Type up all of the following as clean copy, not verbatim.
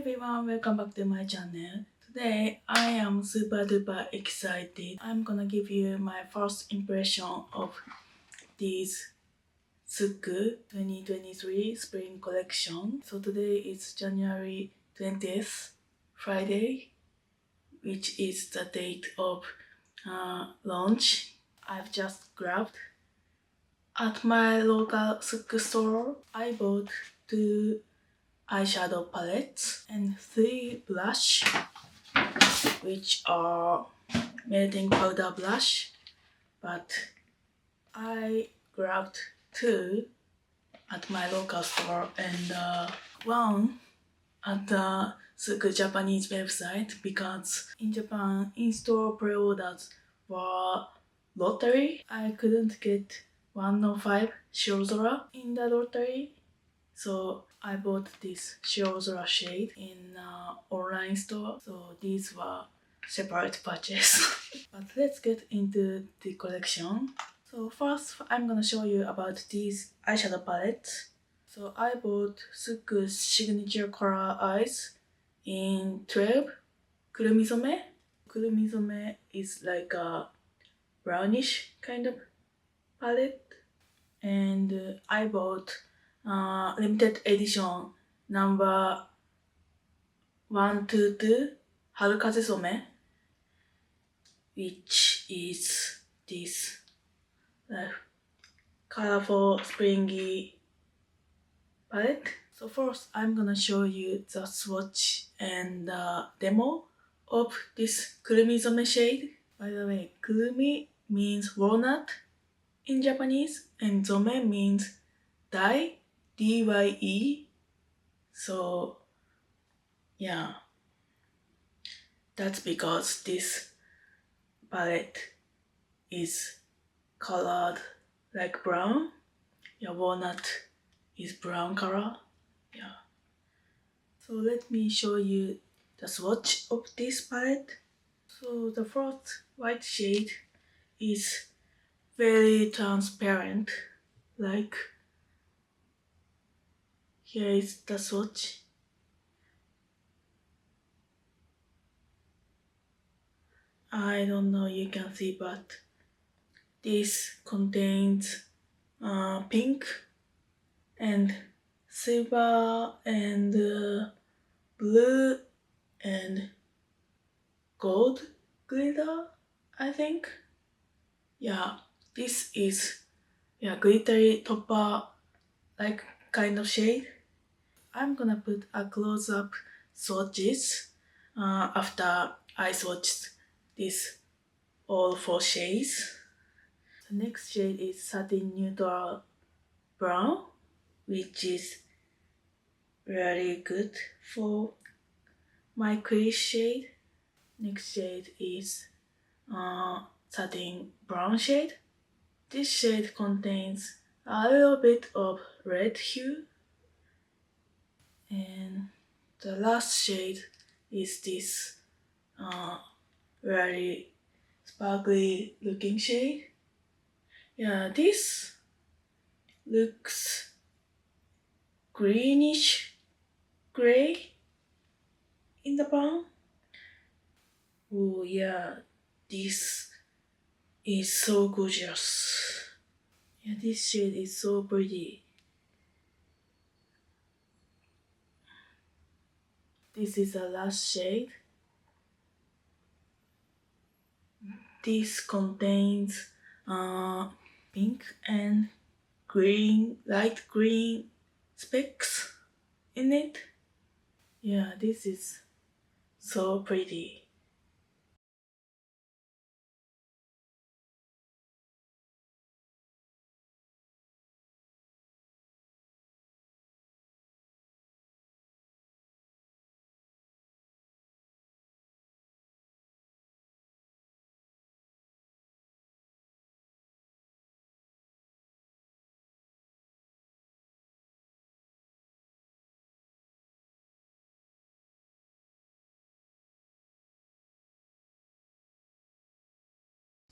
everyone, welcome back to my channel. Today I am super duper excited. I'm gonna give you my first impression of this SUQQU 2023 spring collection. So today is January 20th, Friday, which is the date of launch. I've just grabbed at my local SUQQU store. I bought 2 eyeshadow palettes and 3 blush, which are melting powder blush, but I grabbed 2 at my local store and 1 at the SUQQU Japanese website, because in Japan in-store pre-orders were lottery. I couldn't get 105 Shirozora in the lottery, so I bought this Shirozora shade in online store. So these were separate purchase. But let's get into the collection. So first I'm gonna show you about these eyeshadow palettes. So I bought SUQQU's signature color eyes in 12 Kurumizome. Kurumizome is like a brownish kind of palette, and I bought limited edition number 122 Harukazezome, which is this colorful springy palette. So first I'm gonna show you the swatch and the demo of this Kurumizome shade. By the way, Kurumi means walnut in Japanese, and Zome means dye, D-Y-E. So yeah, that's because this palette is colored like brown. Yeah, walnut is brown color. Yeah. So let me show you the swatch of this palette. So the first white shade is very transparent. Like, here is the swatch. I don't know you can see, but this contains pink and silver and blue and gold glitter, I think. Yeah, this is glittery topper like kind of shade. I'm gonna put a close-up swatches after I swatched this all 4 shades. The next shade is satin neutral brown, which is really good for my crease shade. Next shade is satin brown shade. This shade contains a little bit of red hue. And the last shade is this very sparkly looking shade. Yeah, this looks greenish gray in the palm. Oh yeah, this is so gorgeous. Yeah, this shade is so pretty. This is the last shade. This contains pink and green, light green specks in it. Yeah, this is so pretty.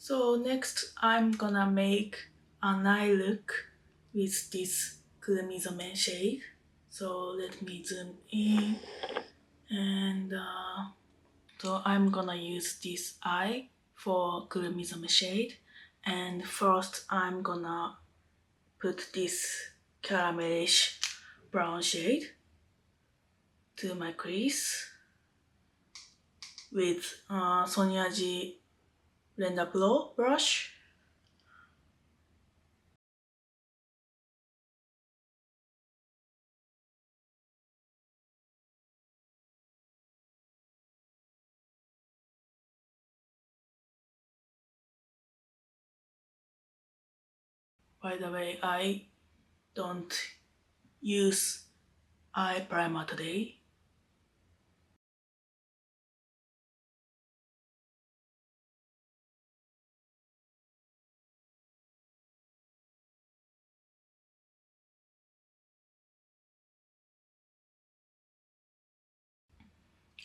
So next I'm gonna make an eye look with this Kurumizome shade. So let me zoom in So I'm gonna use this eye for Kurumizome shade. And first I'm gonna put this caramelish brown shade to my crease with Sonia G Blender Pro brush. By the way, I don't use eye primer today.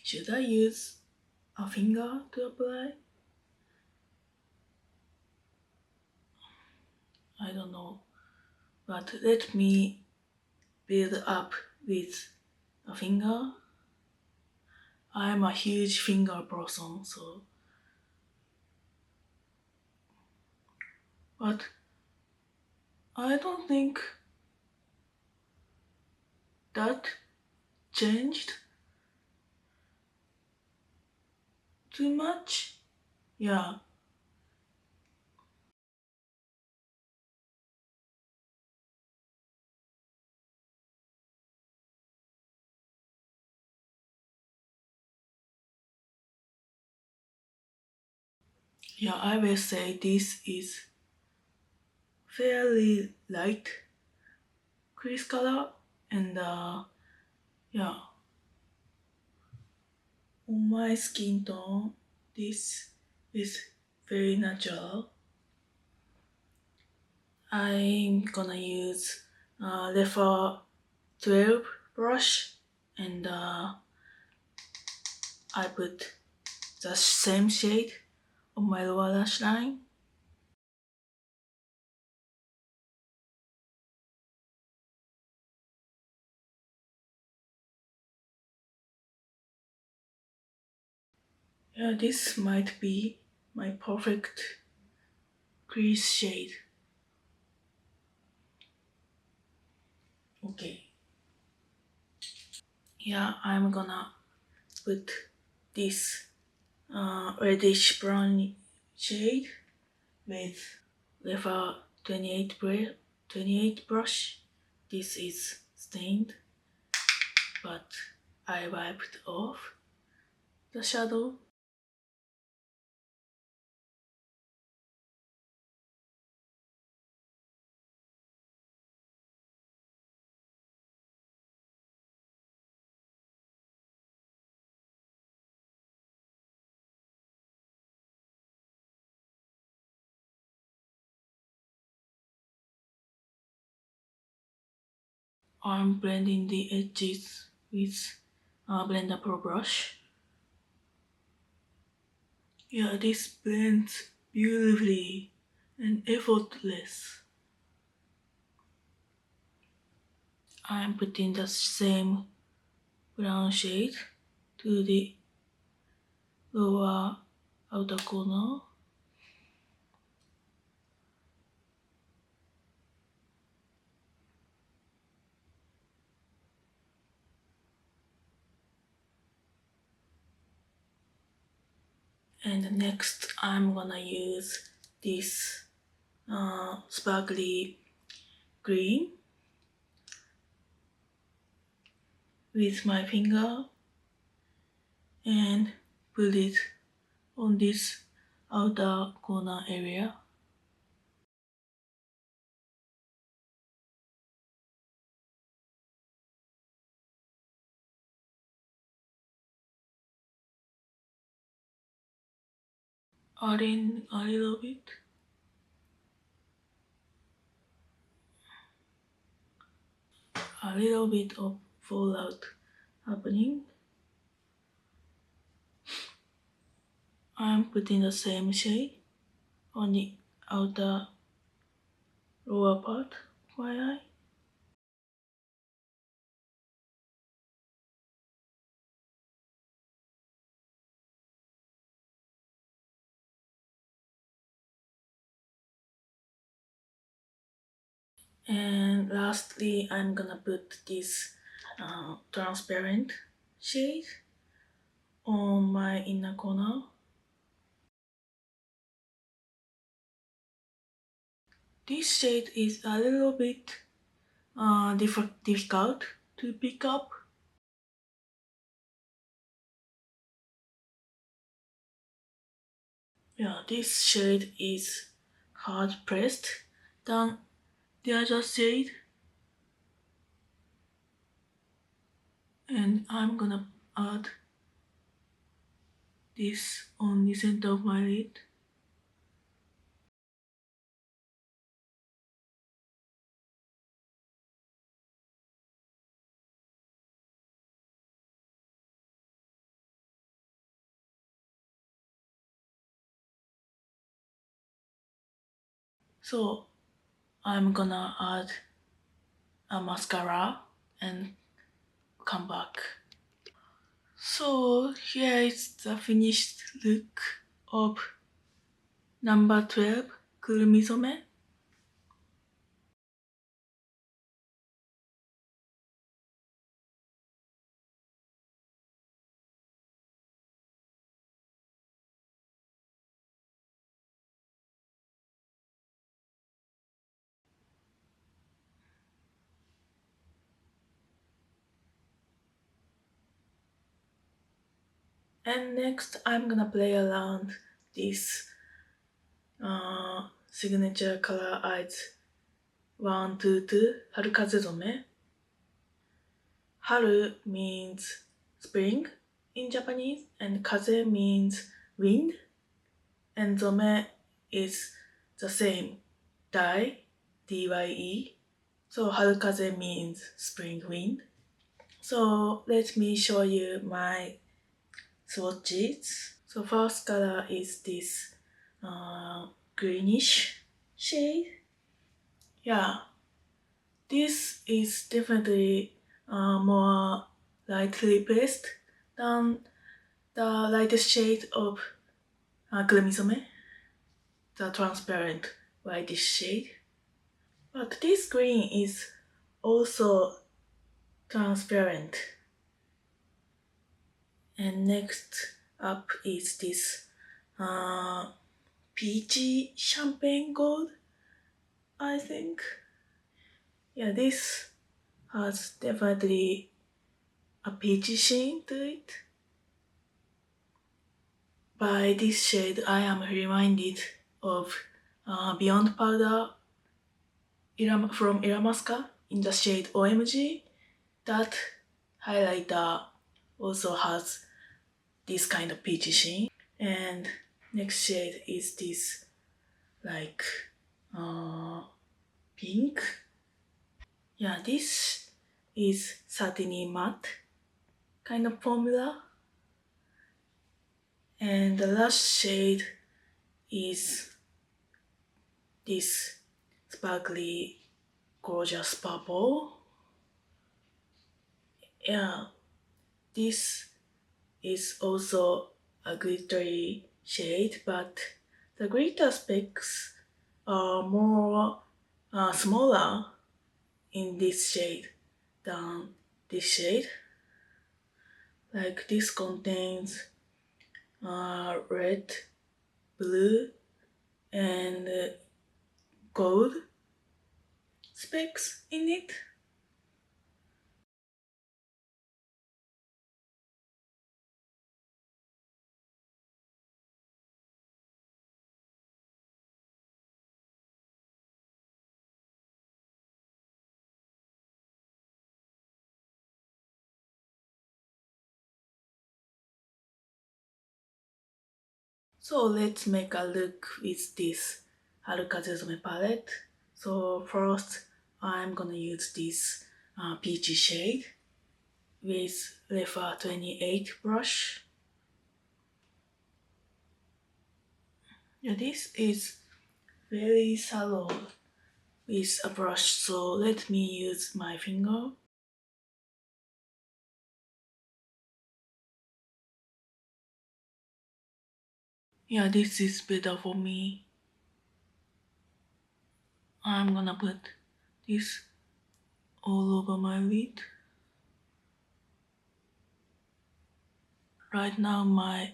Should I use a finger to apply? I don't know. But let me build up with a finger. I'm a huge finger person, so. But I don't think that changed too much. Yeah. Yeah, I will say this is fairly light crease color, and yeah, on my skin tone, this is very natural. I'm gonna use Lefer 12 brush, and I put the same shade on my lower lash line. Yeah, this might be my perfect crease shade. Okay. Yeah, I'm gonna put this reddish brown shade with Lefer 28 brush. This is stained, but I wiped off the shadow. I'm blending the edges with Blender Pro brush. Yeah, this blends beautifully and effortless. I'm putting the same brown shade to the lower outer corner. And next I'm gonna use this sparkly green with my finger and put it on this outer corner area. Adding a little bit. A little bit of fallout happening. I'm putting the same shade on the outer lower part of my eye. And lastly, I'm gonna put this transparent shade on my inner corner. This shade is a little bit difficult to pick up. Yeah, this shade is hard pressed than the other shade. And I'm gonna add this on the center of my lid. So I'm gonna add a mascara and come back. So here is the finished look of number 12 Kurumizome. And next I'm gonna play around this signature color eyes 122 Harukazezome. Haru means spring in Japanese, and kaze means wind, and zome is the same, dye, dye. So harukaze means spring wind. So let me show you my swatches. So first color is this greenish shade. Yeah, this is definitely more lightly pressed than the lightest shade of Kurumizome, the transparent whitish shade. But this green is also transparent. And next up is this peachy champagne gold, I think. Yeah, this has definitely a peachy sheen to it. By this shade, I am reminded of Beyond Powder from Illamasqua in the shade OMG. That highlighter also has this kind of peachy sheen. And next shade is this like pink. Yeah, this is satiny matte kind of formula. And the last shade is this sparkly gorgeous purple. Yeah, this is also a glittery shade, but the glitter specks are more smaller in this shade than this shade. Like this contains red, blue, and gold specks in it. So let's make a look with this Harukazezome palette. So first I'm gonna use this peachy shade with Refa 28 brush. Yeah, this is very shallow with a brush, so let me use my finger. Yeah, this is better for me. I'm gonna put this all over my lid. Right now my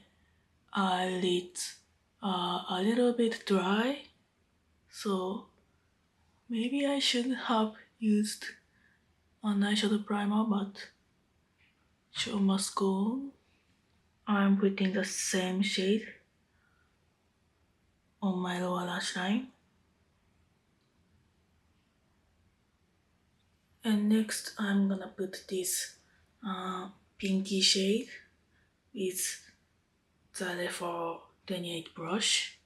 eyelids are a little bit dry, so maybe I should have used an eyeshadow primer, but show must go on. I'm putting the same shade on my lower lash line. And next I'm gonna put this pinky shade with the 428 brush.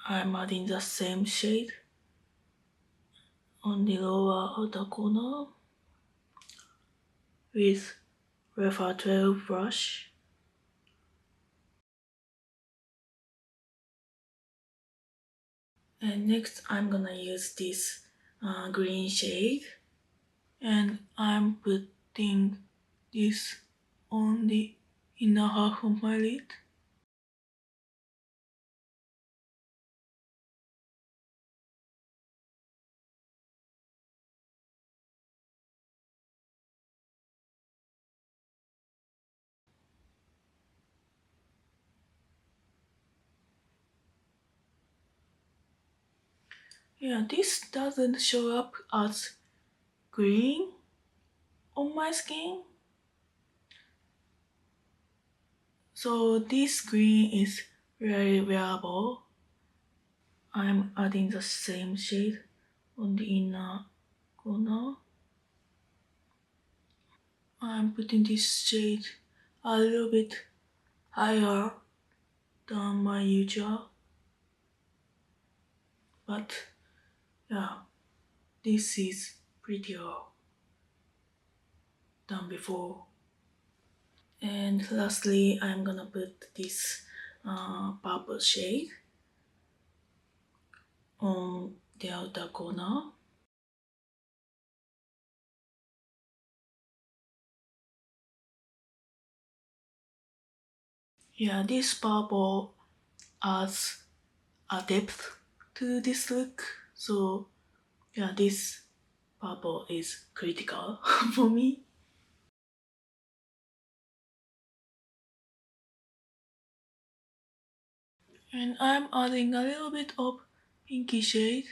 I'm adding the same shade on the lower outer corner with Refer 12 brush. And next I'm gonna use this green shade, and I'm putting this on the inner half of my lid. Yeah, this doesn't show up as green on my skin. So this green is very wearable. I'm adding the same shade on the inner corner. I'm putting this shade a little bit higher than my usual. But yeah, this is prettier than before. And lastly, I'm gonna put this purple shade on the outer corner. Yeah, this purple adds a depth to this look. So yeah, this purple is critical for me. And I'm adding a little bit of pinky shade.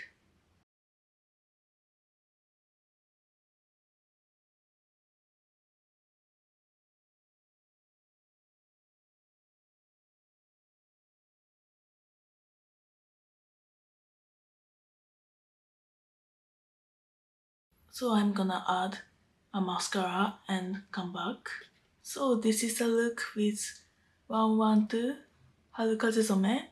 So I'm gonna add a mascara and come back. So this is the look with 112 Harukazezome.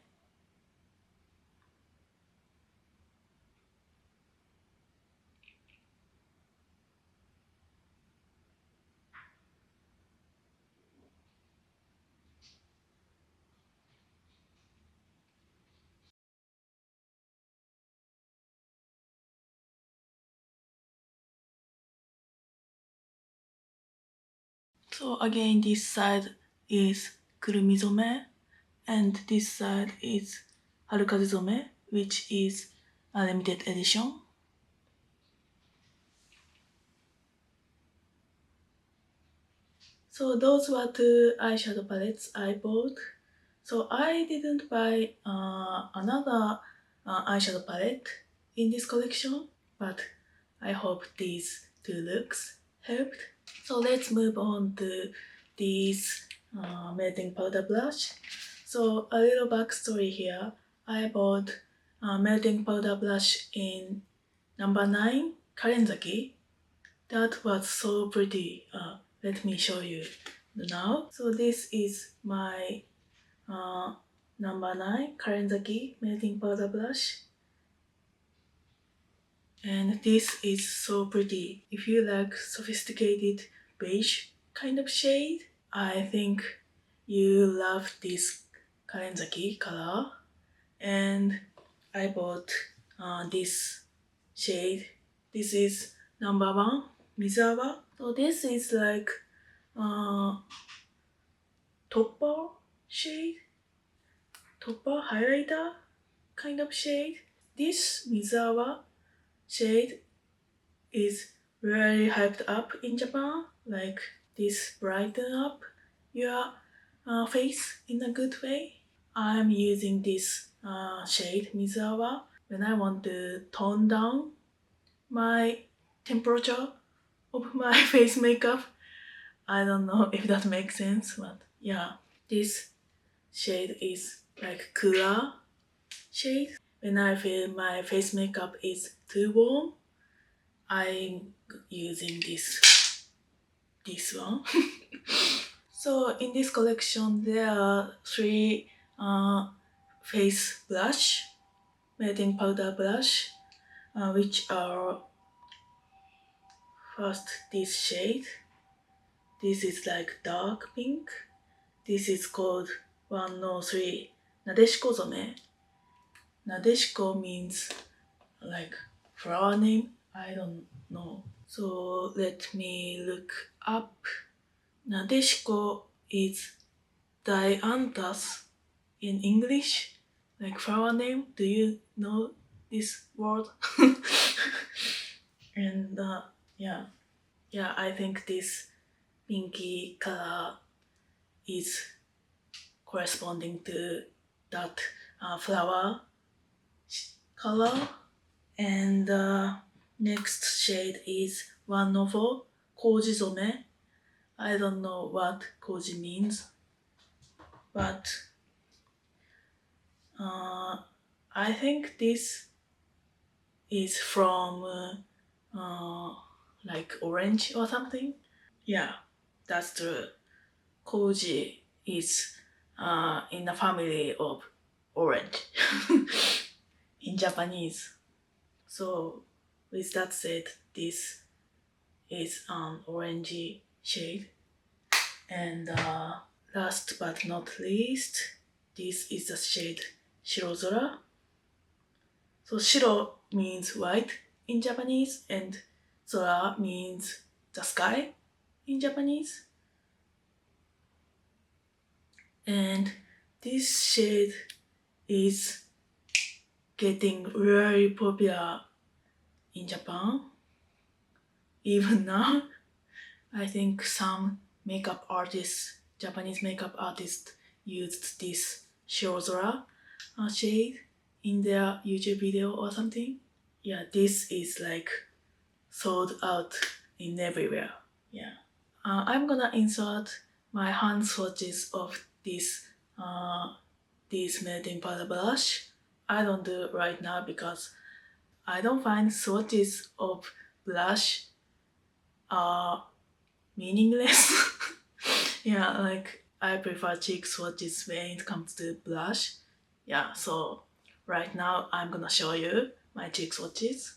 So again, this side is Kurumizome and this side is Harukazezome, which is a limited edition. So those were two eyeshadow palettes I bought. So I didn't buy another eyeshadow palette in this collection, but I hope these two looks helped. So let's move on to this melting powder blush. So a little backstory here. I bought melting powder blush in number 9 Karenzaki. That was so pretty. Let me show you now. So this is my number 9 Karenzaki melting powder blush. And this is so pretty. If you like sophisticated beige kind of shade, I think you love this Karenzaki color. And I bought this shade This is number 1, Mizuawa. So this is like topper shade, topper highlighter kind of shade. This Mizuawa shade is really hyped up in Japan. Like this brighten up your face in a good way. I'm using this shade Mizuawa when I want to tone down my temperature of my face makeup. I don't know if that makes sense, but yeah, this shade is like cooler shade. When I feel my face makeup is too warm, I'm using this one. So in this collection, there are 3 face blush, melting powder blush, which are first this shade. This is like dark pink. This is called 103 Nadeshikozome. Nadeshiko means like flower name. I don't know. So let me look up. Nadeshiko is dianthus in English, like flower name. Do you know this word? And yeah, I think this pinky color is corresponding to that flower color. And next shade is 104 Kouzizome. I don't know what Kouji means, but I think this is from like orange or something. Yeah, that's true. Kouji is in the family of orange in Japanese. So with that said, this is an orangey shade. And last but not least, this is the shade Shirozora. So shiro means white in Japanese, and zora means the sky in Japanese. And this shade is getting really popular in Japan. Even now, I think some makeup artists, Japanese makeup artists, used this Shirozora shade in their YouTube video or something. Yeah, this is like sold out in everywhere. Yeah. I'm gonna insert my hand swatches of this melting powder blush. I don't do it right now because I don't find swatches of blush are meaningless. Yeah, like I prefer cheek swatches when it comes to blush. Yeah, so right now I'm gonna show you my cheek swatches.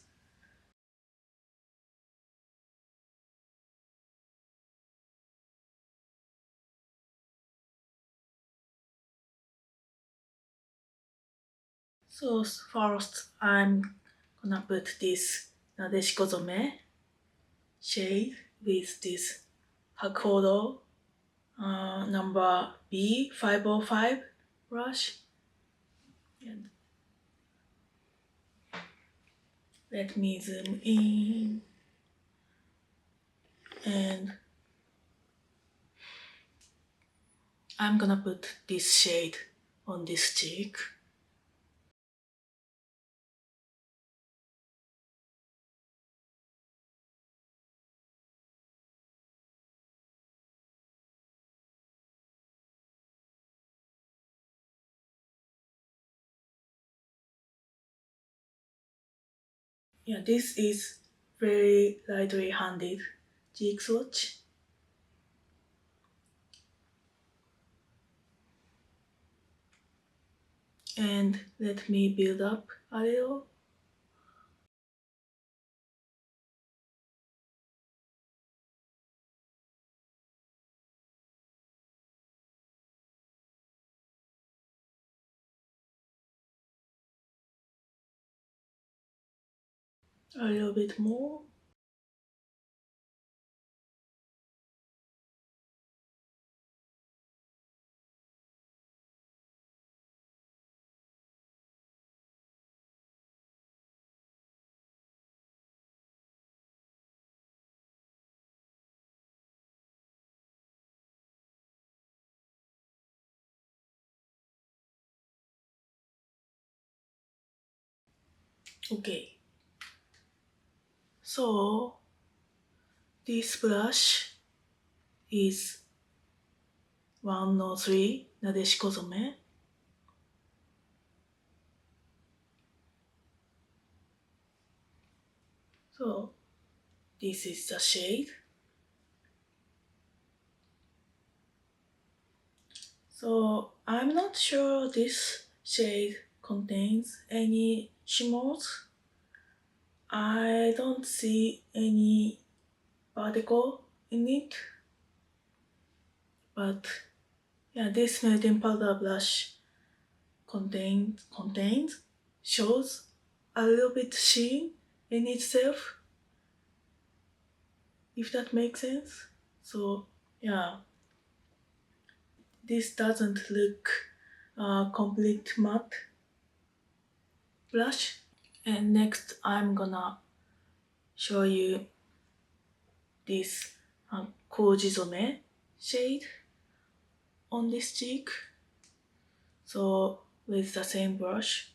So first I'm gonna put this Nadeshikozome shade with this Hakuodo number B505 brush. And let me zoom in, and I'm gonna put this shade on this cheek. Yeah, this is very lightly handed cheek swatch. And let me build up a little. A little bit more. Okay. So this brush is 103 Nadeshikozome. So this is the shade. So I'm not sure this shade contains any shimmers. I don't see any particle in it. But yeah, this melting powder blush contains shows a little bit sheen in itself, if that makes sense. So yeah, this doesn't look complete matte blush. And next I'm gonna show you this Kouzizome shade on this cheek. So with the same brush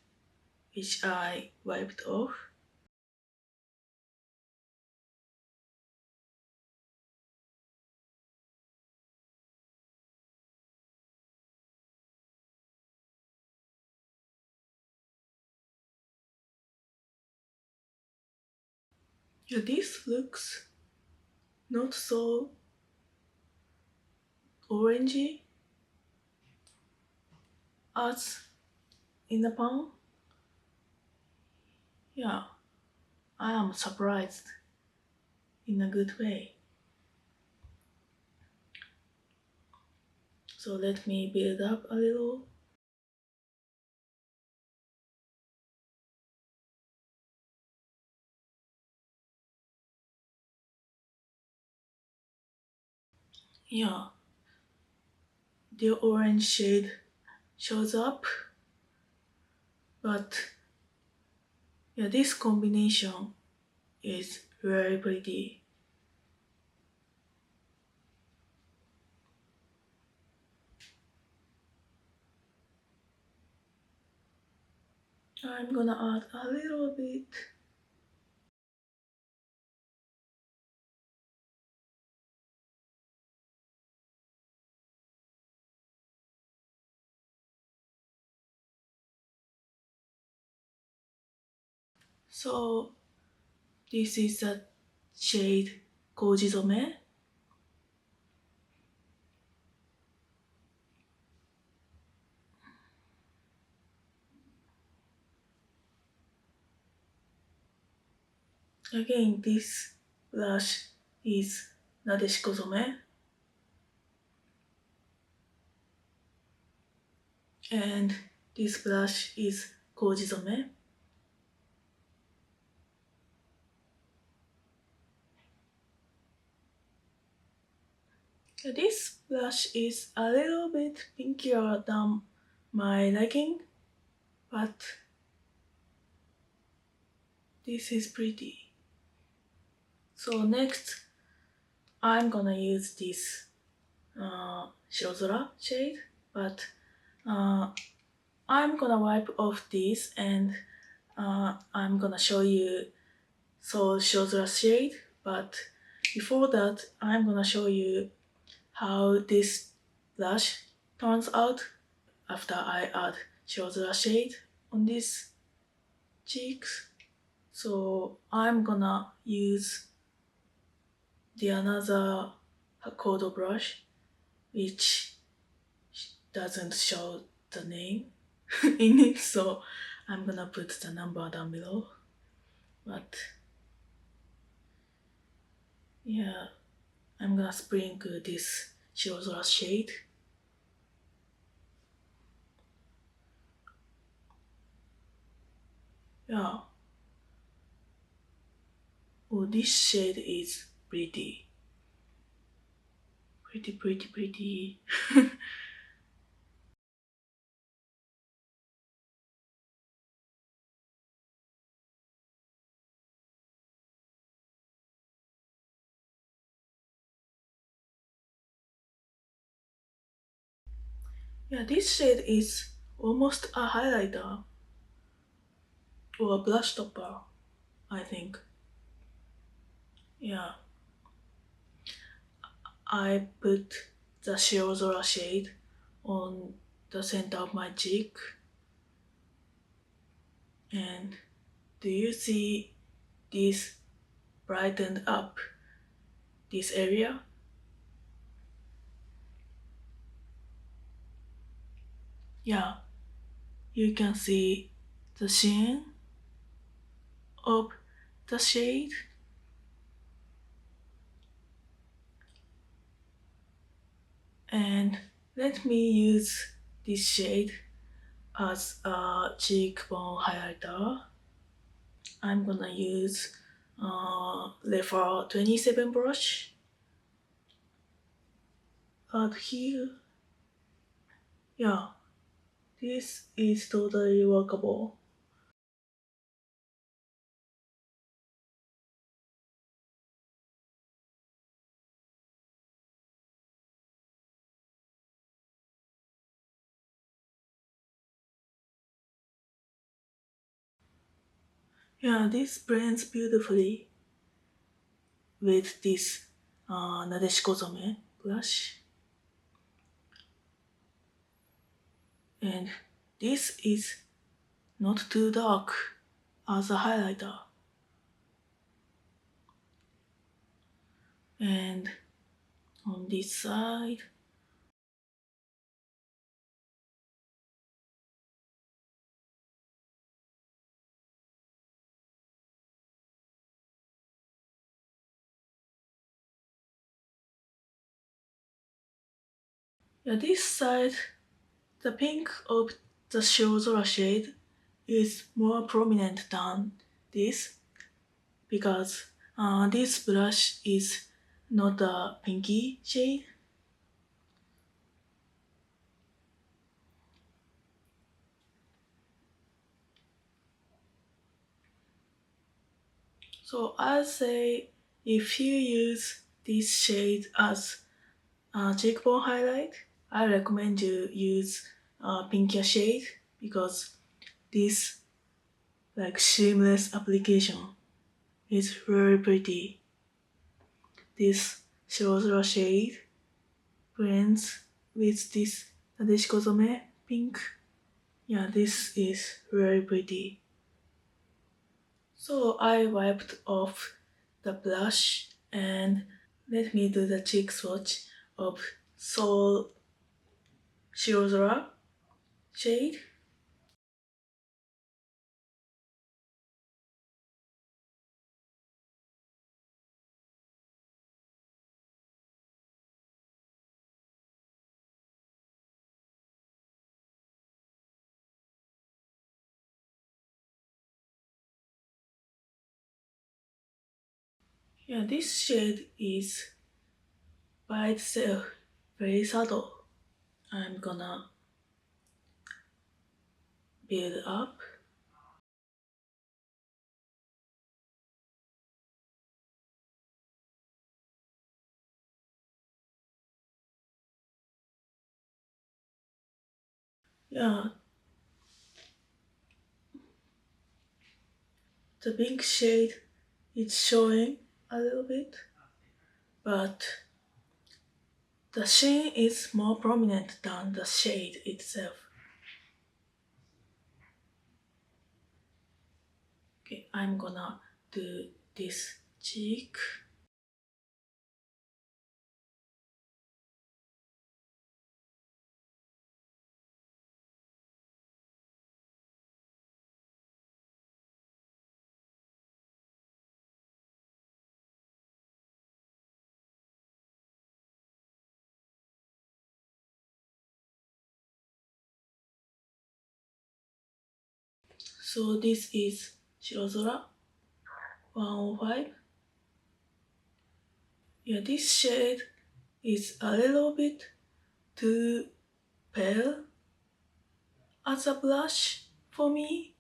which I wiped off. Yeah, this looks not so orangey as in the palm. Yeah, I am surprised in a good way. So let me build up a little. Yeah, the orange shade shows up, but yeah, this combination is very pretty. I'm gonna add a little bit. So this is the shade Kouzizome. Again, this blush is Nadeshikozome, and this blush is Kouzizome. This blush is a little bit pinkier than my liking, but this is pretty. So next, I'm gonna use this Shirozora shade, but I'm gonna wipe off this and I'm gonna show you Shirozora shade, but before that, I'm gonna show you how this blush turns out after I add Shirozora shade on these cheeks. So I'm gonna use the another Hakodo brush which doesn't show the name in it, so I'm gonna put the number down below. But yeah, I'm gonna sprinkle this Shirozora shade. Yeah, Oh, this shade is pretty. Pretty. Yeah, this shade is almost a highlighter or a blush topper, I think. Yeah, I put the Shirozora shade on the center of my cheek. And do you see this brightened up this area? Yeah, you can see the sheen of the shade. And let me use this shade as a cheekbone highlighter. I'm gonna use Lefer 27 brush. Add here. Yeah, this is totally workable. Yeah, this blends beautifully with this Nadeshikozome blush. And this is not too dark as a highlighter. And on this side, yeah, this side, the pink of the Shirozora shade is more prominent than this because this blush is not a pinky shade. So I'll say if you use this shade as a cheekbone highlight, I recommend you use a pinkier shade because this like seamless application is very pretty. This Shirozora shade blends with this Nadeshikozome pink. Yeah, this is very pretty. So I wiped off the blush and let me do the cheek swatch of Soul Shirozora shade. Yeah, this shade is by itself very subtle. I'm gonna build up. Yeah, the pink shade is showing a little bit, but the sheen is more prominent than the shade itself. Okay, I'm gonna do this cheek. So this is Shirozora 105. Yeah, this shade is a little bit too pale as a blush for me.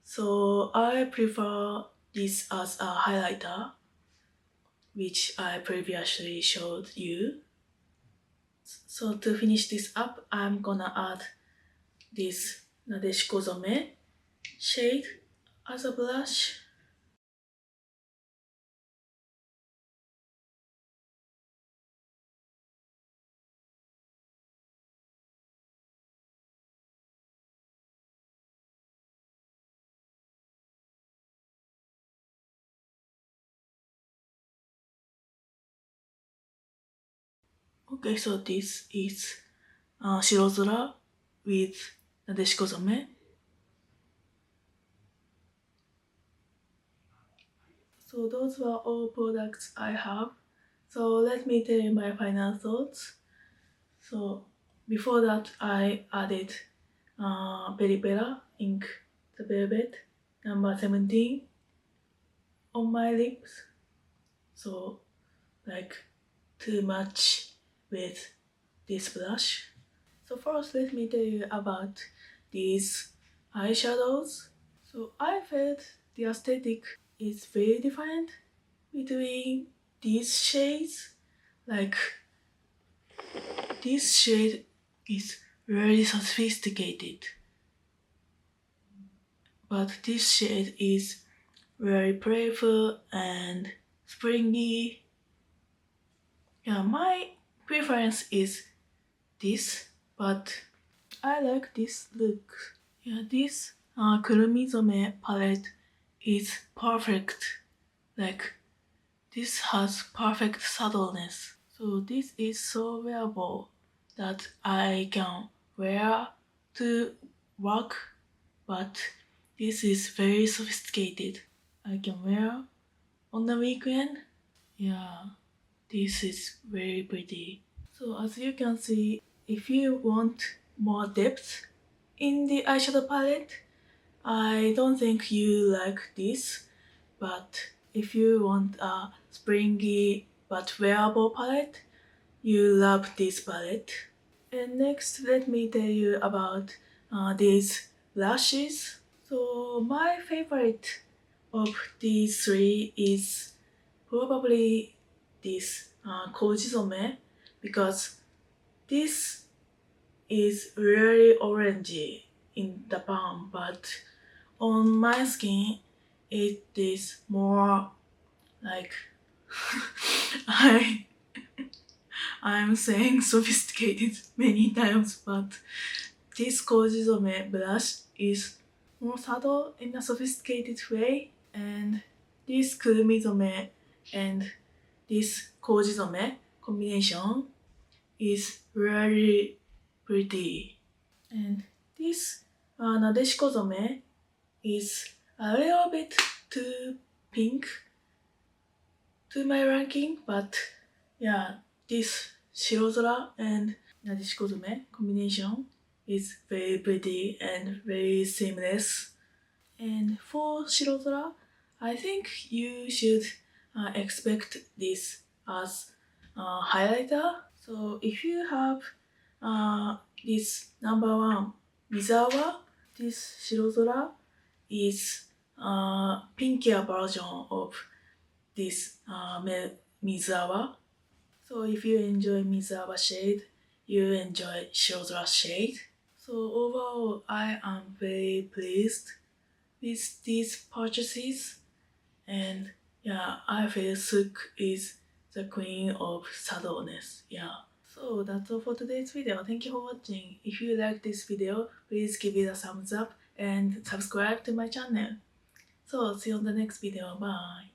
So I prefer this as a highlighter, which I previously showed you. So to finish this up, I'm gonna add this Nadeshikozome shade as a blush. Okay, so this is Shirozora with Nadeshikozome. So those were all products I have. So let me tell you my final thoughts. So before that, I added peripera ink, the velvet number 17 on my lips. So like too much with this blush. So first, let me tell you about these eyeshadows. So I felt the aesthetic is very different between these shades. Like this shade is very sophisticated, but this shade is very playful and springy. Yeah, my preference is this, but I like this look. Yeah, this Kurumizome palette is perfect. Like, this has perfect subtleness. So this is so wearable that I can wear to work, but this is very sophisticated. I can wear on the weekend. Yeah, this is very pretty. So as you can see, if you want more depth in the eyeshadow palette, I don't think you like this, but if you want a springy but wearable palette, you love this palette. And next, let me tell you about these lashes. So my favorite of these three is probably this Kouzizome, because this is really orangey in the palm, but on my skin it is more like I'm saying sophisticated many times, but this Kouzizome blush is more subtle in a sophisticated way, and this Kurumizome and this Kouzizome combination is really pretty. And this Nadeshikozome is a little bit too pink to my ranking, but yeah, this Shirozora and Nadeshikozome combination is very pretty and very seamless. And for Shirozora, I think you should expect this as a highlighter. So if you have this number one Mizuawa, this Shirozora is a pinkier version of this Mizuawa. So if you enjoy Mizuawa shade, you enjoy Shirozora shade. So overall, I am very pleased with these purchases, and yeah, I feel SUQQU is the queen of subtleness. Yeah. So that's all for today's video. Thank you for watching. If you like this video, please give it a thumbs up and subscribe to my channel. So see you on the next video. Bye.